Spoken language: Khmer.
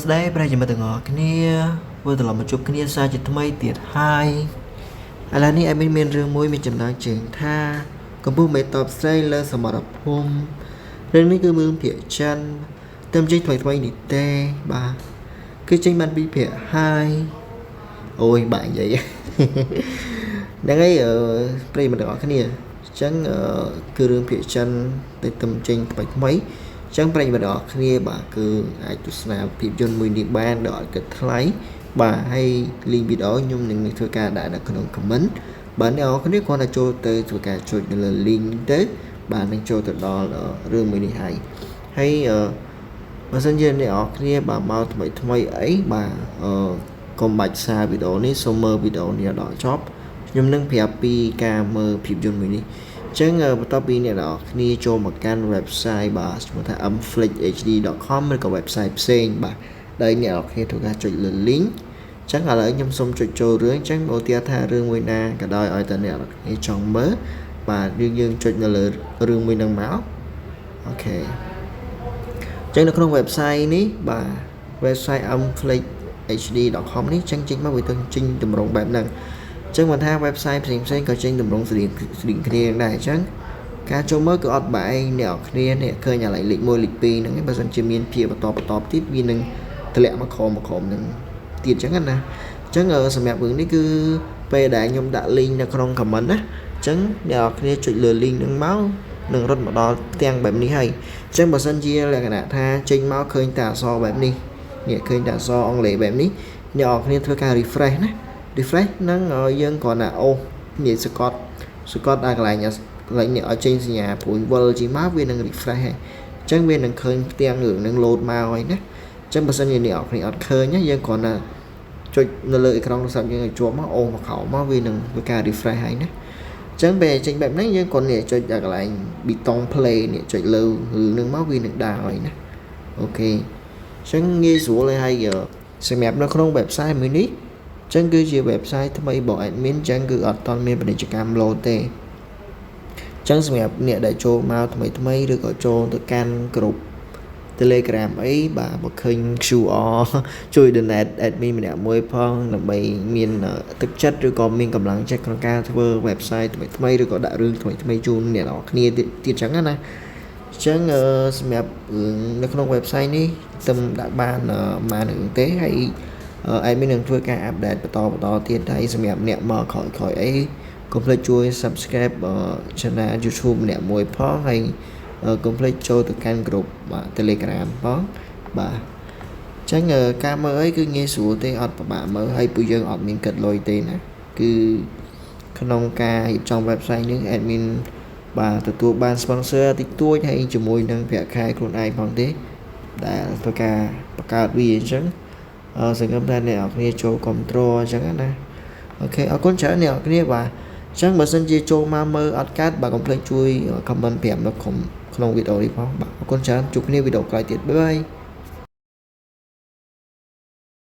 ស្ដីប្រហែលទាំងអស់គ្នាvừaត្រឡប់មកជួបគ្នាសារជាថ្មីទៀតហើយឥឡូវនេះមានរឿងមួយមានចំណងជើងថាកម្ពុជាមេតបស្រីលើសមរភូមិរឿងនេះគឺរឿងភាគចិនតែមិនចេញថ្មីនេះទេបាទគឺចេញបានពីភាគហើយអូយបាក់និយាយហ្នឹងហើយប្រិយមិត្តទាំងអស់គ្នាអញ្ចឹងគឺរឿងភាគចិនតែទំចេញថ្មីចឹងប្រិយមិត្តទាំងអស់គ្នាបាទគឺអាចទស្សនាភាពយន្តមួយនេះបានដោយអត់គិតថ្លៃបាទហើយ link វីដេអូខ្ញុំនឹងធ្វើការដាក់នៅក្នុង comment បាទអ្នកនរគ្នាគ្រាន់តែចូលទៅធ្វើការចុចនៅលើ link ទៅបាទនឹងចូលទៅដល់រឿងមួយនេះហើយបើសិនជាអ្នកនរគ្នាបាទមកថ្មីអីបាទកុំបាច់សារវីដេអូនេះសូមមើលវីដេអូនេះដល់ចប់ខ្ញុំនឹងប្រាប់ពីការមើលភាពយន្តមួយនេះចឹងបន្ទាប់ពីអ្នកនរគ្នាចូលមកកាន់ website បាទឈ្មោះថា mflixhd.com ឬក៏ website ផ្សេងបាទដែលអ្នកនរគ្នាធ្វើការចុចលើ link ចឹងឥឡូវខ្ញុំសូមចុចចូលរឿងចឹងឧទាហរណ៍ថារឿងមួយណាក៏ដោយឲ្យតែអ្នកនរគ្នាចង់មើលបាទយើងចុចនៅលើរឿងមួយនឹងមកអូខេចឹងនៅក្នុង website នេះបាទ website mflixhd.com នេះចឹងចេញមកវាទៅចេញតម្រងបែបហ្នឹងចឹងមិនថា website ផ្សេងក៏ចេញតម្រងស្រៀងគ្នាដែរអញ្ចឹងការចូលមើលគឺអត់បែកអ្នកគ្នានេះឃើញអាឡៃលេខ1លេខ2ហ្នឹងបើសិនជាមានភាគបន្តទៀតវានឹងតម្លាក់មកក្រោមហ្នឹងទៀតអញ្ចឹងណាអញ្ចឹងសម្រាប់រឿងនេះគឺពេលដែលខ្ញុំដាក់ link នៅក្នុង comment ណាអញ្ចឹងអ្នកគ្នាចុចលើ link ហ្នឹងមកនឹងរត់មកដល់ផ្ទាំងបែបនេះហើយអញ្ចឹងបើសិនជាលក្ខណៈថាចេញមកឃើញតែអក្សរបែបនេះឃើញតែអក្សរអង់គ្លេសបែបនេះអ្នកគ្នាធ្វើការ refresh ណាrefresh ហ្នឹងយើងគ្រាន់តែអូសនិយាយសកត់ដល់កន្លែងនេះឲ្យចេញសញ្ញាព្រួយវិលជាមកវានឹង refresh ហើយអញ្ចឹងវានឹងឃើញផ្ទាំងរឿងនឹង load មកហើយណាអញ្ចឹងបើសិនជាអ្នកគ្នាអត់ឃើញយើងគ្រាន់តែចុចនៅលើអេក្រង់ទូរស័ព្ទយើងឲ្យជាប់មកអូសមកក្រោមមកវានឹងធ្វើការ refresh ហើយណាអញ្ចឹងពេលចេញបែបហ្នឹងយើងគ្រាន់តែចុចដល់កន្លែង button play នេះចុចលើរឿងហ្នឹងមកវានឹងដើរហើយណាអូខេអញ្ចឹងងាយស្រួលហើយសម្រាប់នៅក្នុង website មួយនេះចឹងគឺជា website ថ្មីរបស់ admin ចឹងគឺអត់តមានពាណិជ្ជកម្ម load ទេចឹងសម្រាប់អ្នកដែលចូលមកថ្មីឬក៏ចូលទៅកាន់ group Telegram អីបាទបើឃើញ QR ជួយ donate admin ម្នាក់មួយផងដើម្បីមានទឹកចិត្តឬក៏មានកម្លាំងចិត្តក្នុងការធ្វើ website ថ្មីឬក៏ដាក់រឿងថ្មីជូនអ្នកនរគ្នាទៀតចឹងណាចឹងសម្រាប់នៅក្នុង website នេះខ្ញុំដាក់បានមកនឹងទេហើយadmin នឹងធ្វើការ update បន្តទៀតហើយសម្រាប់អ្នកមកក្រោយអីកុំភ្លេចជួយ subscribe channel YouTube ម្នាក់មួយផងហើយកុំភ្លេចចូលទៅកាន់ group Telegram ផងបាទអញ្ចឹងការមើលអីគឺងាយស្រួលទេអត់ពិបាកមើលហើយពួកយើងអត់មានគិតលុយទេណាគឺក្នុងការរៀបចំ website នេះ admin បាទទទួលបាន sponsor តិចតួចហើយជាមួយនឹងប្រាក់ខែខ្លួនឯងផងទេដែលធ្វើការបង្កើតវាអញ្ចឹងសង្ឃឹមថាអ្នកនរគ្នាចូលគ្រប់គ្រងអញ្ចឹងណាអូខេអរគុណច្រើនអ្នកនរគ្នាបាទអញ្ចឹងបើសិនជាចូលមកមើលអត់កើតបាទកុំភ្លេចជួយ comment 5នៅក្នុងវីដេអូនេះផងបាទអរគុណច្រើនជួបគ្នាវីដេអូក្រោយទៀតបាយ